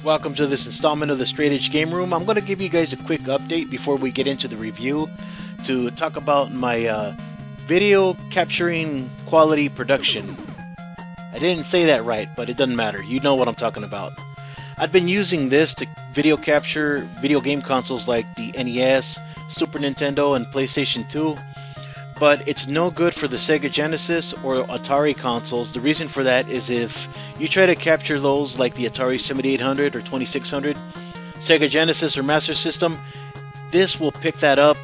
Welcome to this installment of the Straight Edge Game Room. I'm going to give you guys a quick update before we get into the review to talk about my video capturing quality production. I didn't say that right, but it doesn't matter. You know what I'm talking about. I've been using this to video capture video game consoles like the NES, Super Nintendo, and PlayStation 2, but it's no good for the Sega Genesis or Atari consoles. The reason for that is if you try to capture those like the Atari 7800 or 2600, Sega Genesis or Master System, this will pick that up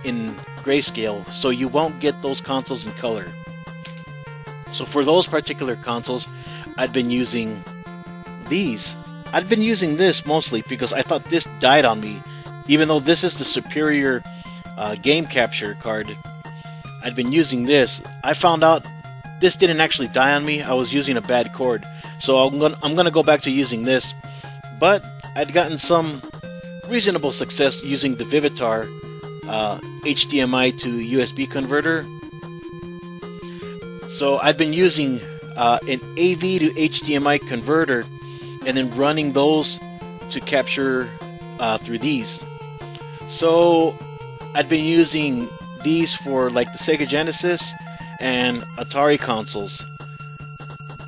in grayscale, so you won't get those consoles in color. So for those particular consoles, I've been using these. I've been using this mostly because I thought this died on me. Even though this is the superior game capture card, I'd been using this. I found out this didn't actually die on me. I was using a bad cord. So I'm gonna go back to using this. But I'd gotten some reasonable success using the Vivitar HDMI to USB converter. So I've been using an AV to HDMI converter and then running those to capture through these. So I've been using these for like the Sega Genesis and Atari consoles,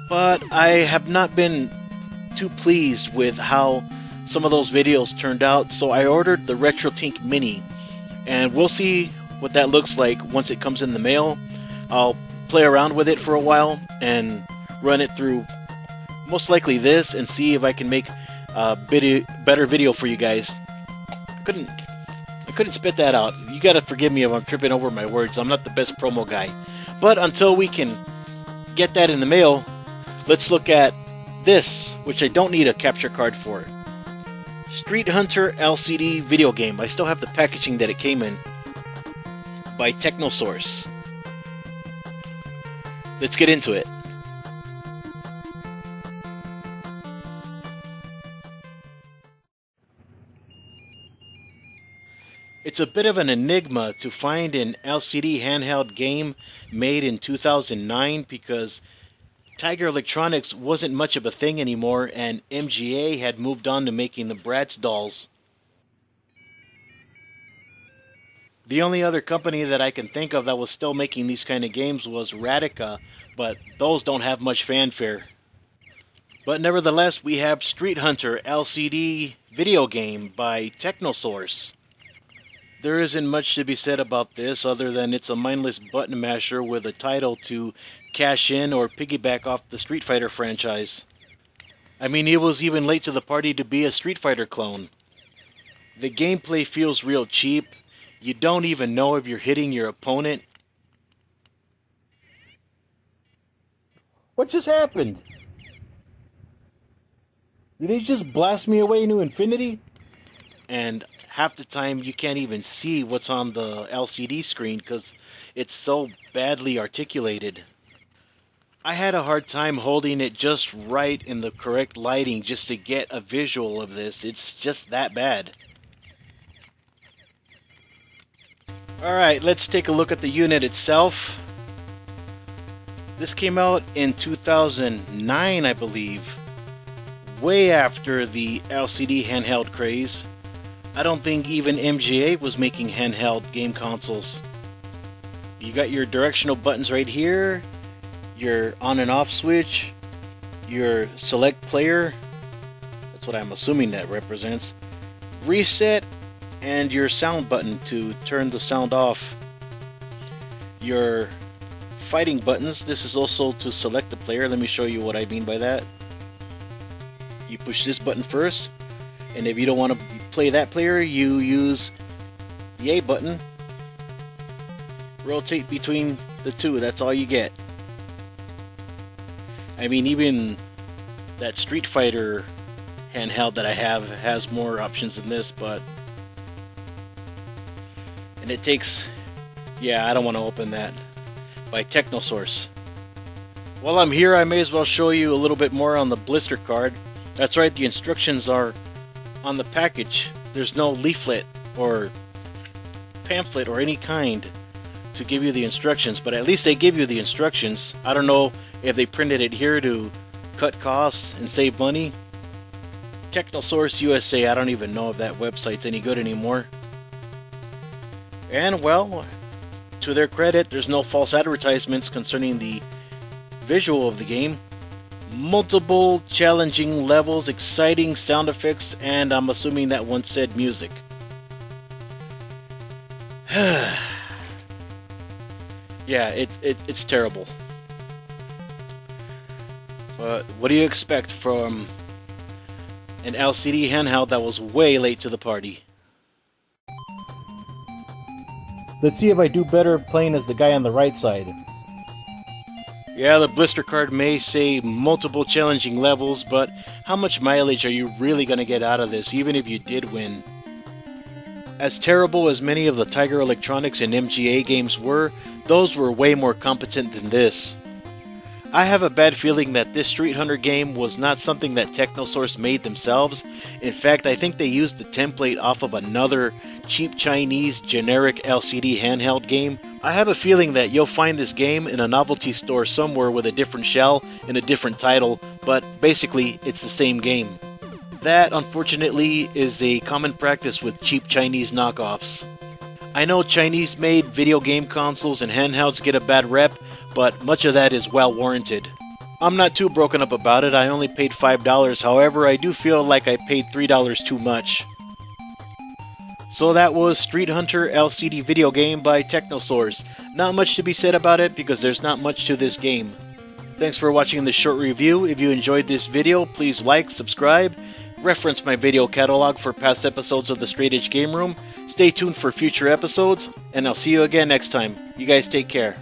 but I have not been too pleased with how some of those videos turned out, so I ordered the RetroTink Mini, and we'll see what that looks like once it comes in the mail. I'll play around with it for a while and run it through most likely this and see if I can make a better video for you guys. I couldn't spit that out. You gotta forgive me if I'm tripping over my words. I'm not the best promo guy. But until we can get that in the mail, let's look at this, which I don't need a capture card for. Street Hunter LCD video game. I still have the packaging that it came in, by Technosource. Let's get into it. It's a bit of an enigma to find an LCD handheld game made in 2009 because Tiger Electronics wasn't much of a thing anymore and MGA had moved on to making the Bratz dolls. The only other company that I can think of that was still making these kind of games was Radica, but those don't have much fanfare. But nevertheless, we have Street Hunter LCD video game by Technosource. There isn't much to be said about this other than it's a mindless button masher with a title to cash in or piggyback off the Street Fighter franchise. I mean, it was even late to the party to be a Street Fighter clone. The gameplay feels real cheap. You don't even know if you're hitting your opponent. What just happened? Did he just blast me away into infinity? And half the time you can't even see what's on the LCD screen because it's so badly articulated. I had a hard time holding it just right in the correct lighting just to get a visual of this. It's just that bad. Alright, let's take a look at the unit itself. This came out in 2009, I believe. Way after the LCD handheld craze. I don't think even MGA was making handheld game consoles. You got your directional buttons right here, your on and off switch, your select player, that's what I'm assuming that represents, reset, and your sound button to turn the sound off. Your fighting buttons, this is also to select the player. Let me show you what I mean by that. You push this button first, and if you don't want to play that player, you use the A button. Rotate between the two, that's all you get. I mean, even that Street Fighter handheld that I have has more options than this, but... And it takes... Yeah, I don't want to open that. By Technosource. While I'm here, I may as well show you a little bit more on the blister card. That's right, the instructions are on the package. There's no leaflet or pamphlet or any kind to give you the instructions, but at least they give you the instructions. I don't know if they printed it here to cut costs and save money. Technosource USA. I don't even know if that website's any good anymore. And well, to their credit, there's no false advertisements concerning the visual of the game. Multiple challenging levels, exciting sound effects, and I'm assuming that one said music. Yeah, it's terrible. But what do you expect from an LCD handheld that was way late to the party? Let's see if I do better playing as the guy on the right side. Yeah, the blister card may say multiple challenging levels, but how much mileage are you really going to get out of this, even if you did win? As terrible as many of the Tiger Electronics and MGA games were, those were way more competent than this. I have a bad feeling that this Street Hunter game was not something that Technosource made themselves. In fact, I think they used the template off of another cheap Chinese generic LCD handheld game. I have a feeling that you'll find this game in a novelty store somewhere with a different shell and a different title, but basically it's the same game. That, unfortunately, is a common practice with cheap Chinese knockoffs. I know Chinese-made video game consoles and handhelds get a bad rep, but much of that is well warranted. I'm not too broken up about it. I only paid $5, however I do feel like I paid $3 too much. So that was Street Hunter LCD video game by Technosource. Not much to be said about it because there's not much to this game. Thanks for watching this short review. If you enjoyed this video, please like, subscribe, reference my video catalog for past episodes of the Straight Edge Game Room. Stay tuned for future episodes, and I'll see you again next time. You guys take care.